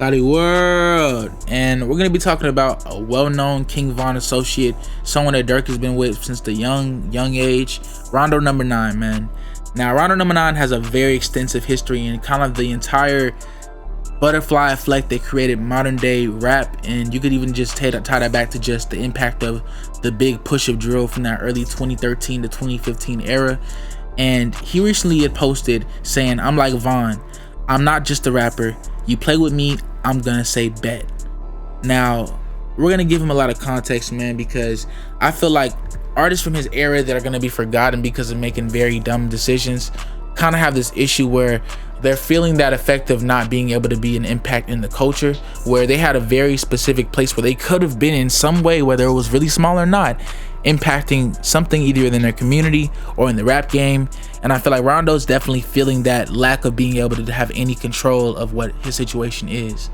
ClowdyWorld, and we're gonna be talking about a well-known King Von associate, someone that Durk has been with since the young age, Rondo number 9, man. Now, Rondo number 9 has a very extensive history and kind of the entire butterfly effect that created modern day rap, and you could even just tie that back to just the impact of the big push of drill from that early 2013 to 2015 era. And he recently had posted saying, "I'm like Von, I'm not just a rapper. You play with me, I'm gonna say bet." Now, we're gonna give him a lot of context, man, because I feel like artists from his era that are gonna be forgotten because of making very dumb decisions kind of have this issue where they're feeling that effect of not being able to be an impact in the culture, where they had a very specific place where they could have been in some way, whether it was really small or not, impacting something either in their community or in the rap game. And I feel like Rondo's definitely feeling that lack of being able to have any control of what his situation is.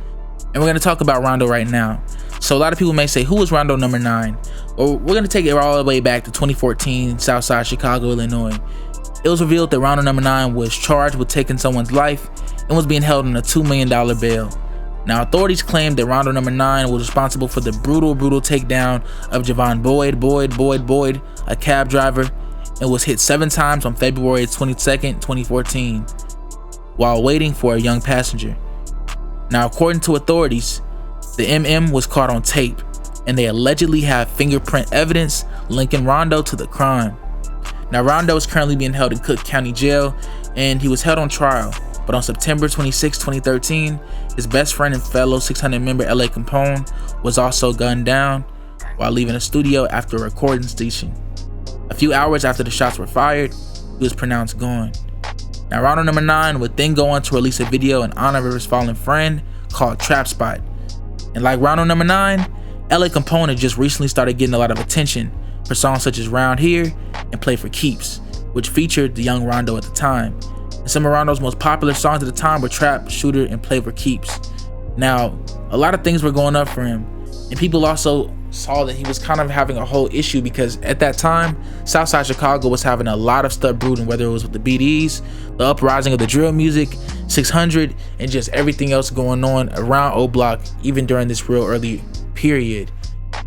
And we're going to talk about Rondo right now. So a lot of people may say, who is Rondo number 9? Well, we're going to take it all the way back to 2014, Southside Chicago, Illinois. It was revealed that Rondo number 9 was charged with taking someone's life and was being held on a $2 million bail. Now, authorities claimed that Rondo number 9 was responsible for the brutal takedown of Javon Boyd, a cab driver, and was hit 7 times on February 22nd, 2014, while waiting for a young passenger. Now, according to authorities, the MM was caught on tape, and they allegedly have fingerprint evidence linking Rondo to the crime. Now, Rondo is currently being held in Cook County Jail, and he was held on trial. But on September 26, 2013, his best friend and fellow 600 member LA Capone was also gunned down while leaving a studio after a recording session. A few hours after the shots were fired, he was pronounced gone. Now, Rondo number 9 would then go on to release a video in honor of his fallen friend called Trap Spot. And like Rondo number 9, LA Capone had just recently started getting a lot of attention for songs such as Round Here and Play for Keeps, which featured the young Rondo at the time. And some of Rondo's most popular songs at the time were Trap, Shooter, and Play for Keeps. Now, a lot of things were going up for him, and people also saw that he was kind of having a whole issue because at that time, Southside Chicago was having a lot of stuff brewing, whether it was with the BDs, the uprising of the drill music, 600, and just everything else going on around O Block, even during this real early period.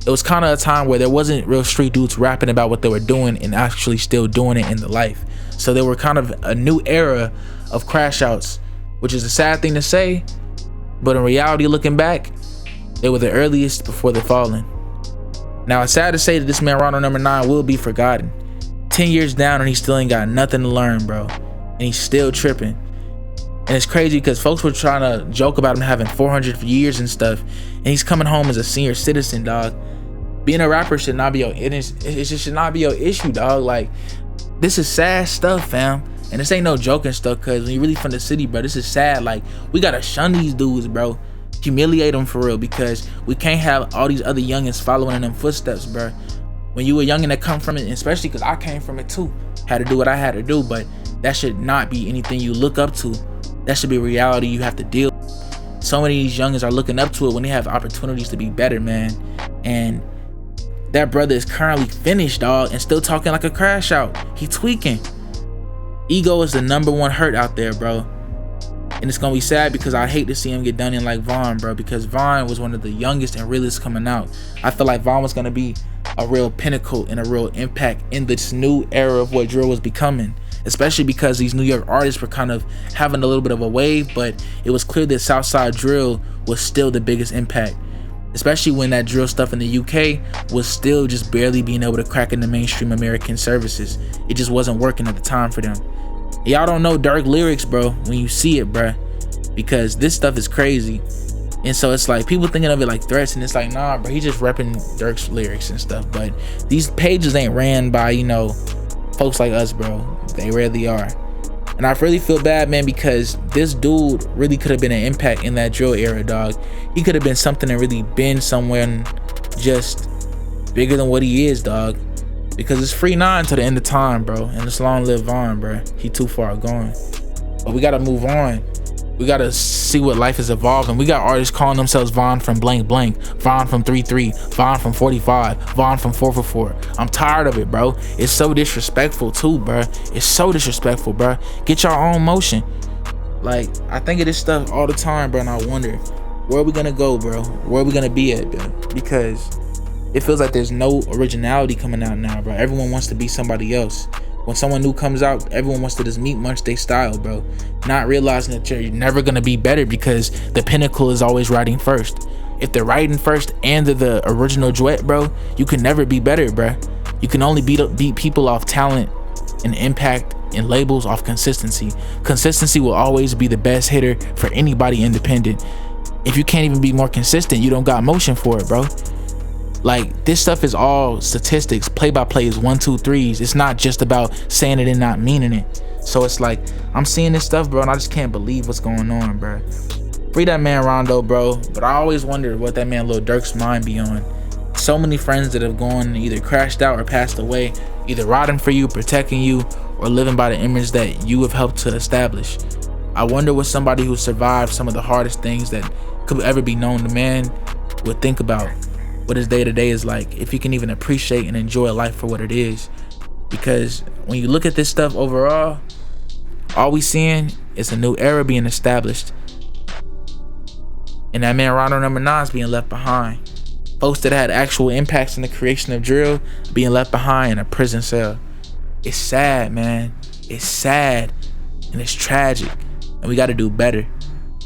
It was kind of a time where there wasn't real street dudes rapping about what they were doing and actually still doing it in the life. So they were kind of a new era of crash outs, which is a sad thing to say, but in reality, looking back, they were the earliest before the fallen. Now, it's sad to say that this man Rondo number 9 will be forgotten. 10 years down and he still ain't got nothing to learn, bro. And he's still tripping. And it's crazy because folks were trying to joke about him having 400 years and stuff, and he's coming home as a senior citizen, dog. Being a rapper should not be it just should not be your issue, dog. Like, this is sad stuff, fam. And this ain't no joking stuff, because when you really from the city, bro, this is sad. Like, we gotta shun these dudes, bro. Humiliate them for real, because we can't have all these other youngins following in them footsteps, bro. When you a youngin that come from it, especially because I came from it too, had to do what I had to do, but that should not be anything you look up to. That should be a reality you have to deal with. So many of these youngins are looking up to it when they have opportunities to be better, man. And that brother is currently finished, dog, and still talking like a crash out. He tweaking. Ego is the number 1 hurt out there, bro. And it's gonna be sad because I hate to see him get done in like Von, bro, because Von was one of the youngest and realest coming out. I feel like Von was gonna be a real pinnacle and a real impact in this new era of what drill was becoming, especially because these New York artists were kind of having a little bit of a wave, but it was clear that Southside drill was still the biggest impact, especially when that drill stuff in the UK was still just barely being able to crack into mainstream American services. It just wasn't working at the time for them. Y'all don't know Durk lyrics, bro, when you see it, bro, because this stuff is crazy. And so it's like people thinking of it like threats, and it's like, nah, bro, he just repping Durk's lyrics and stuff. But these pages ain't ran by, you know, folks like us, bro. They rarely are. And I really feel bad, man, because this dude really could have been an impact in that drill era, dog. He could have been something and really been somewhere just bigger than what he is, dog. Because it's free 9 to the end of time, bro. And it's long live Von, bro. He too far gone. But we gotta move on. We gotta see what life is evolving. We got artists calling themselves Von from blank blank, Von from 3-3, Von from 45, Von from 444. I'm tired of it, bro. It's so disrespectful too, bro. It's so disrespectful, bro. Get your own motion. Like, I think of this stuff all the time, bro, and I wonder, where are we gonna go, bro? Where are we gonna be at, bro? Because it feels like there's no originality coming out now, bro. Everyone wants to be somebody else. When someone new comes out, everyone wants to just munch their style, bro. Not realizing that you're never gonna be better because the pinnacle is always writing first. If they're writing first and they're the original duet, bro, you can never be better, bro. You can only beat people off talent and impact and labels off consistency. Consistency will always be the best hitter for anybody independent. If you can't even be more consistent, you don't got motion for it, bro. Like, this stuff is all statistics, play-by-play is 1, 2, 3s. It's not just about saying it and not meaning it. So it's like, I'm seeing this stuff, bro, and I just can't believe what's going on, bro. Free that man Rondo, bro. But I always wondered what that man Lil Durk's mind be on. So many friends that have gone and either crashed out or passed away, either riding for you, protecting you, or living by the image that you have helped to establish. I wonder what somebody who survived some of the hardest things that could ever be known to man would think about what his day-to-day is like, if he can even appreciate and enjoy life for what it is. Because when you look at this stuff overall, all we seeing is a new era being established, and that man Rondo number 9 is being left behind. Folks that had actual impacts in the creation of drill being left behind in a prison cell. It's sad, man. It's sad and it's tragic, and we got to do better.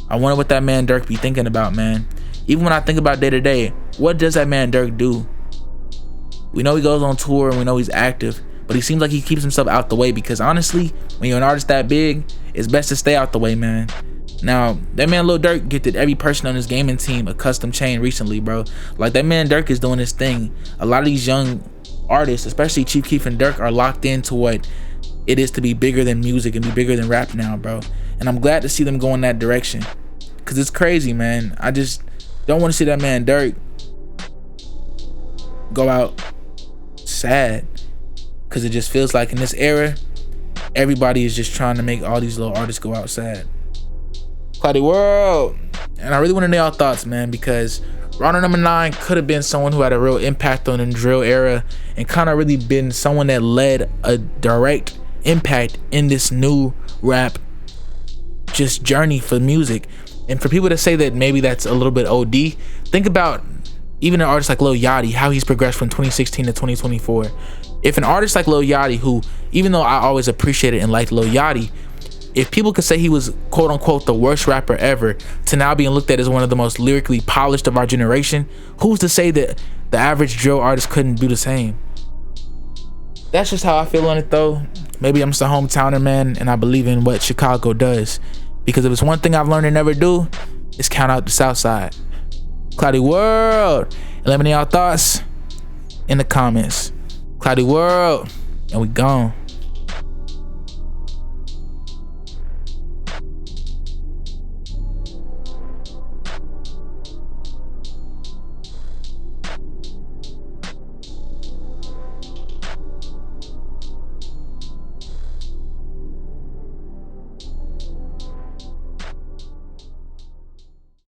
I wonder what that man Durk be thinking about, man. Even when I think about day to day, what does that man Durk do? We know he goes on tour and we know he's active, but he seems like he keeps himself out the way, because honestly, when you're an artist that big, it's best to stay out the way, man. Now, that man Lil Durk gifted every person on his gaming team a custom chain recently, bro. Like, that man Durk is doing his thing. A lot of these young artists, especially Chief Keef and Durk, are locked into what it is to be bigger than music and be bigger than rap now, bro. And I'm glad to see them go in that direction, because it's crazy, man. I just don't want to see that man Durk go out sad, because it just feels like in this era, everybody is just trying to make all these little artists go out sad. ClowdyWorld. And I really want to know y'all thoughts, man, because Rondo number 9 could have been someone who had a real impact on the drill era and kind of really been someone that led a direct impact in this new rap just journey for music. And for people to say that maybe that's a little bit OD, think about even an artist like Lil Yachty, how he's progressed from 2016 to 2024. If an artist like Lil Yachty, who, even though I always appreciated and liked Lil Yachty, if people could say he was quote unquote the worst rapper ever, to now being looked at as one of the most lyrically polished of our generation, who's to say that the average drill artist couldn't do the same? That's just how I feel on it, though. Maybe I'm just a hometowner, man, and I believe in what Chicago does. Because if it's one thing I've learned to never do, it's count out the South Side. ClowdyWorld. And let me know y'all thoughts in the comments. ClowdyWorld, and we gone.